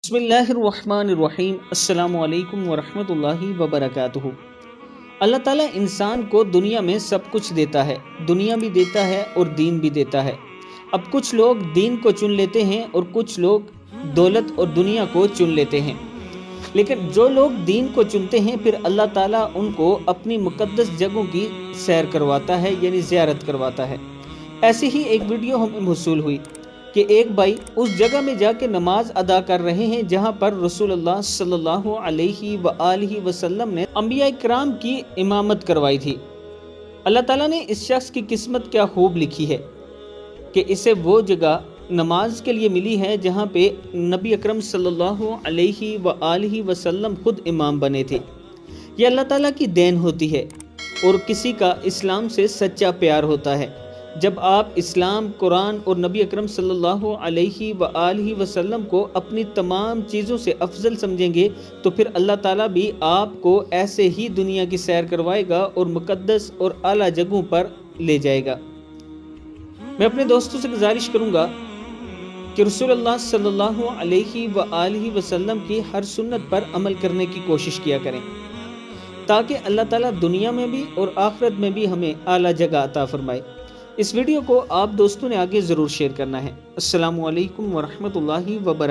بسم اللہ الرحمن الرحیم۔ السلام علیکم ورحمۃ اللہ وبرکاتہ۔ اللہ تعالیٰ انسان کو دنیا میں سب کچھ دیتا ہے، دنیا بھی دیتا ہے اور دین بھی دیتا ہے۔ اب کچھ لوگ دین کو چن لیتے ہیں اور کچھ لوگ دولت اور دنیا کو چن لیتے ہیں، لیکن جو لوگ دین کو چنتے ہیں پھر اللہ تعالیٰ ان کو اپنی مقدس جگہوں کی سیر کرواتا ہے، یعنی زیارت کرواتا ہے۔ ایسی ہی ایک ویڈیو ہمیں موصول ہوئی کہ ایک بھائی اس جگہ میں جا کے نماز ادا کر رہے ہیں جہاں پر رسول اللہ صلی اللہ علیہ وآلہ وسلم نے انبیاء کرام کی امامت کروائی تھی۔ اللہ تعالیٰ نے اس شخص کی قسمت کیا خوب لکھی ہے کہ اسے وہ جگہ نماز کے لیے ملی ہے جہاں پہ نبی اکرم صلی اللہ علیہ وآلہ وسلم خود امام بنے تھے۔ یہ اللہ تعالیٰ کی دین ہوتی ہے اور کسی کا اسلام سے سچا پیار ہوتا ہے۔ جب آپ اسلام، قرآن اور نبی اکرم صلی اللہ علیہ وآلہ وسلم کو اپنی تمام چیزوں سے افضل سمجھیں گے تو پھر اللہ تعالیٰ بھی آپ کو ایسے ہی دنیا کی سیر کروائے گا اور مقدس اور اعلیٰ جگہوں پر لے جائے گا۔ میں اپنے دوستوں سے گزارش کروں گا کہ رسول اللہ صلی اللہ علیہ وآلہ وسلم کی ہر سنت پر عمل کرنے کی کوشش کیا کریں تاکہ اللہ تعالیٰ دنیا میں بھی اور آخرت میں بھی ہمیں اعلیٰ جگہ عطا فرمائے۔ اس ویڈیو کو آپ دوستوں نے آگے ضرور شیئر کرنا ہے۔ السلام علیکم ورحمۃ اللہ وبرکاتہ۔